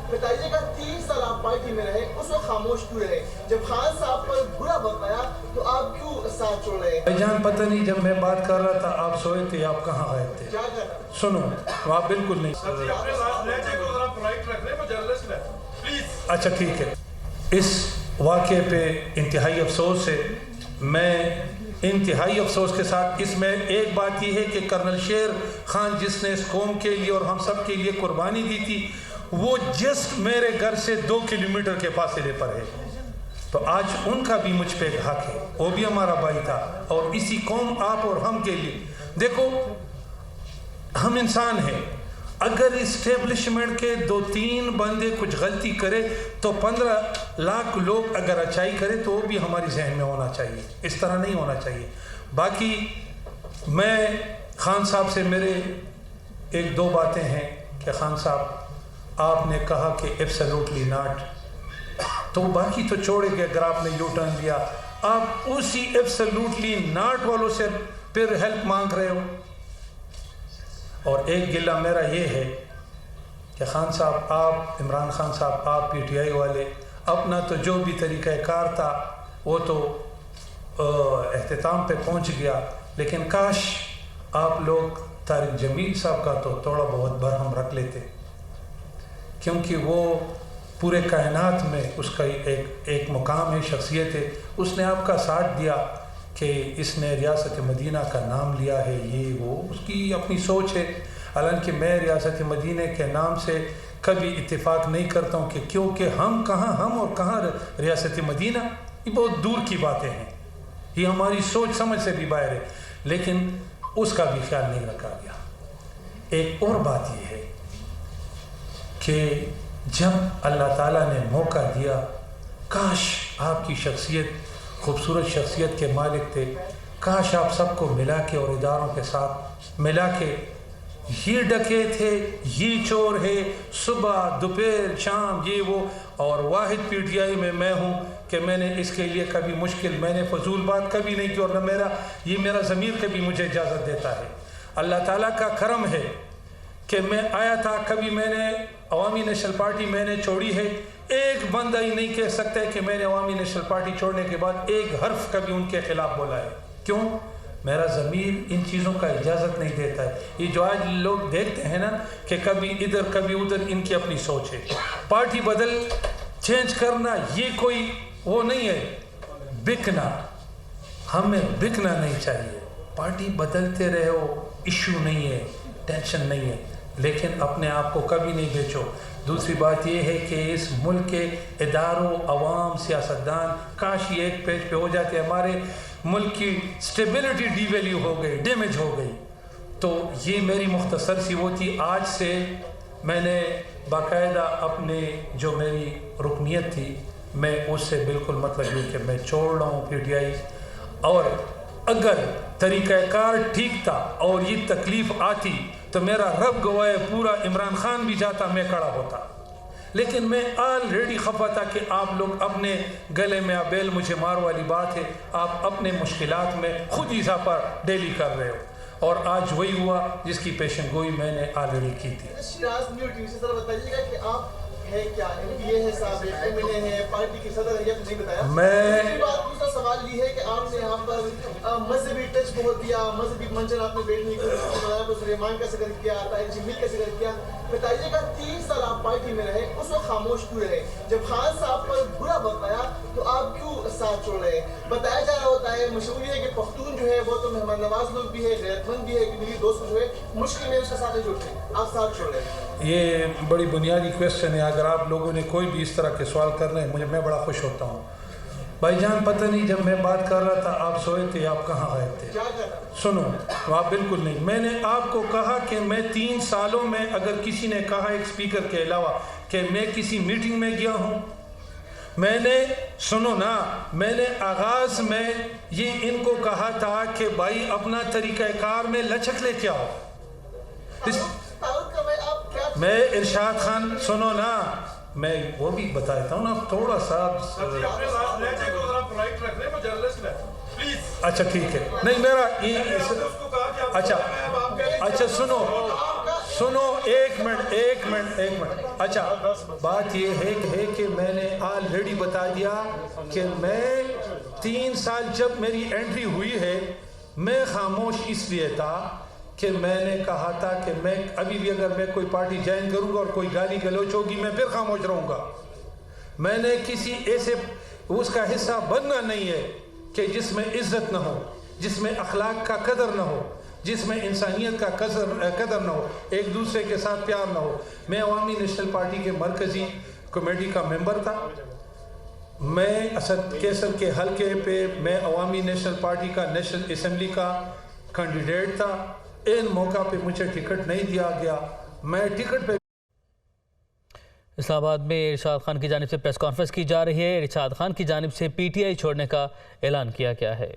بتائیے گا 3 سال آپ پارٹی میں رہے، اس وقت خاموش کیوں رہے؟ جب خان صاحب پر برا وقت آیا تو آپ کیوں ساتھ چھوڑ رہے؟ بھائی جان پتہ نہیں جب میں بات کر رہا تھا آپ سوئے تھے، آپ کہاں غائب تھے؟ کیا کر رہا؟ سنو آپ بالکل نہیں. اچھا ٹھیک ہے. اس واقعے پہ انتہائی افسوس ہے. میں انتہائی افسوس کے ساتھ اس میں ایک بات یہ ہے کہ کرنل شیر خان جس نے اس قوم کے لیے اور ہم سب کے لیے قربانی دی تھی، وہ جسٹ میرے گھر سے 2 کلومیٹر کے فاصلے پر ہے. تو آج ان کا بھی مجھ پہ حق ہے، وہ بھی ہمارا بھائی تھا. اور اسی قوم آپ اور ہم کے لیے دیکھو ہم انسان ہیں. اگر اسٹیبلشمنٹ کے 2-3 بندے کچھ غلطی کرے تو 15 لاکھ لوگ اگر اچھائی کرے تو وہ بھی ہماری ذہن میں ہونا چاہیے. اس طرح نہیں ہونا چاہیے. باقی میں خان صاحب سے میرے 1-2 باتیں ہیں کہ خان صاحب آپ نے کہا کہ ایبسلیوٹلی ناٹ، تو باقی تو چھوڑے گئے. اگر آپ نے یو ٹرن لیا، آپ اسی ایبسلیوٹلی ناٹ والوں سے پھر ہیلپ مانگ رہے ہو. اور ایک گلہ میرا یہ ہے کہ خان صاحب آپ، عمران خان صاحب آپ پی ٹی آئی والے، اپنا تو جو بھی طریقہ کار تھا وہ تو اختتام پہ پہنچ گیا، لیکن کاش آپ لوگ طارق جمیل صاحب کا تو تھوڑا بہت برہم رکھ لیتے، کیونکہ وہ پورے کائنات میں اس کا ایک مقام ہے، شخصیت ہے. اس نے آپ کا ساتھ دیا کہ اس نے ریاست مدینہ کا نام لیا ہے، یہ وہ اس کی اپنی سوچ ہے. حالانکہ میں ریاست مدینہ کے نام سے کبھی اتفاق نہیں کرتا ہوں کہ کیونکہ ہم اور کہاں ریاست مدینہ، یہ بہت دور کی باتیں ہیں، یہ ہماری سوچ سمجھ سے بھی باہر ہے. لیکن اس کا بھی خیال نہیں رکھا گیا. ایک اور بات یہ ہے کہ جب اللہ تعالیٰ نے موقع دیا، کاش آپ کی شخصیت خوبصورت شخصیت کے مالک تھے، کاش آپ سب کو ملا کے اور اداروں کے ساتھ ملا کے، یہ ڈکیت ہے، یہ چور ہے، صبح دوپہر شام یہ وہ، اور واحد پی ٹی آئی میں ہوں کہ میں نے اس کے لیے کبھی مشکل، میں نے فضول بات کبھی نہیں کی، اور نہ میرا ضمیر کبھی مجھے اجازت دیتا ہے. اللہ تعالیٰ کا کرم ہے کہ میں آیا تھا، کبھی میں نے عوامی نیشنل پارٹی میں نے چھوڑی ہے، ایک بندہ ہی نہیں کہہ سکتا ہے کہ میں نے عوامی نیشنل پارٹی چھوڑنے کے بعد ایک حرف کبھی ان کے خلاف بولا ہے. کیوں؟ میرا ضمیر ان چیزوں کا اجازت نہیں دیتا ہے. یہ جو آج لوگ دیکھتے ہیں نا کہ کبھی ادھر کبھی ادھر، ان کی اپنی سوچ ہے. پارٹی بدل چینج کرنا یہ کوئی وہ نہیں ہے، بکنا، ہمیں بکنا نہیں چاہیے. پارٹی بدلتے رہے ہو، ایشو نہیں ہے، ٹینشن نہیں ہے، لیکن اپنے آپ کو کبھی نہیں بیچو. دوسری بات یہ ہے کہ اس ملک کے اداروں، عوام، سیاستدان کاش یہ ایک پیج پہ ہو جاتے. ہمارے ملک کی سٹیبلٹی ڈی ویلیو ہو گئی، ڈیمیج ہو گئی. تو یہ میری مختصر سی وہ تھی. آج سے میں نے باقاعدہ اپنے جو میری رکنیت تھی میں اس سے بالکل مطلب یہ کہ میں چھوڑ رہا ہوں پی ٹی آئی. اور اگر طریقہ کار ٹھیک تھا اور یہ تکلیف آتی تو میرا رب گواہ پورا عمران خان بھی جاتا، میں کھڑا ہوتا. لیکن میں آلریڈی خفا تھا کہ آپ لوگ اپنے گلے میں ابیل مجھے مار والی بات ہے، آپ اپنے مشکلات میں خود اضافہ ڈیلی کر رہے ہو. اور آج وہی ہوا جس کی پیشن گوئی میں نے آلریڈی کی تھی. شیراز نیو ٹی وی سے ذرا بتائیے گا کہ آپ ہے کیا، ایم پی اے ہے صاحب، ایم ایل اے ہے، پارٹی کے صدر ہے، یا نہیں بتایا. دوسرا سوال یہ ہے کہ آپ نے یہاں پر مذہبی ٹچ بہت دیا، مذہبی منچر آپ نے بیٹھنے کی سلیمان کا ذکر کیا، طارق جمیل کا ذکر کیا. بتائیے گا 3 سال آپ پارٹی میں رہے، اس وقت خاموش کیوں رہے؟ جب خان صاحب پر برا وقت آیا تو آپ کیوں ساتھ چھوڑ رہے؟ بتایا جا رہا ہوتا ہے، مشہور یہ ہے کہ پختون جو ہے وہ تو مہمان نواز لوگ بھی ہے، غیرت مند بھی ہے، کہ میری دوست جو ہے مشکل میں اس کا ساتھ نہیں جوڑتے، آپ ساتھ چھوڑ رہے. یہ بڑی بنیادی کویسچن ہے. اگر آپ لوگوں نے کوئی بھی اس طرح کے سوال کر رہے ہیں میں بڑا خوش ہوتا ہوں. بھائی جان پتہ نہیں جب میں بات کر رہا تھا آپ سوئے تھے، آپ کہاں غائب تھے؟ سنو آپ بالکل نہیں. میں نے آپ کو کہا کہ میں 3 سالوں میں اگر کسی نے کہا ایک اسپیکر کے علاوہ کہ میں کسی میٹنگ میں گیا ہوں، میں نے سنو نا، میں نے آغاز میں یہ ان کو کہا تھا کہ بھائی اپنا طریقہ کار میں لچک لے کے آؤ. میں ارشاد خان سنو نا، میں وہ بھی بتاتا ہوں نا تھوڑا سا. اچھا ٹھیک ہے، نہیں میرا اچھا سنو سنو ایک منٹ اچھا بات یہ ہے کہ میں نے آلریڈی بتا دیا کہ میں 3 سال جب میری انٹری ہوئی ہے میں خاموش اس لیے تھا کہ میں نے کہا تھا کہ میں ابھی بھی اگر میں کوئی پارٹی جوائن کروں گا اور کوئی گالی گلوچ ہوگی میں پھر خاموش رہوں گا. میں نے کسی ایسے اس کا حصہ بننا نہیں ہے کہ جس میں عزت نہ ہو, جس میں اخلاق کا قدر نہ ہو, جس میں انسانیت کا قدر نہ ہو, ایک دوسرے کے ساتھ پیار نہ ہو. میں عوامی نیشنل پارٹی کے مرکزی کمیٹی کا ممبر تھا. میں اسد کیسر کے حلقے پہ میں عوامی نیشنل پارٹی کا نیشنل اسمبلی کا کینڈیڈیٹ تھا. ان موقع پہ مجھے ٹکٹ نہیں دیا گیا. میں ٹکٹ پہ اسلام آباد میں ارشاد خان کی جانب سے پریس کانفرنس کی جا رہی ہے. ارشاد خان کی جانب سے پی ٹی آئی چھوڑنے کا اعلان کیا گیا ہے.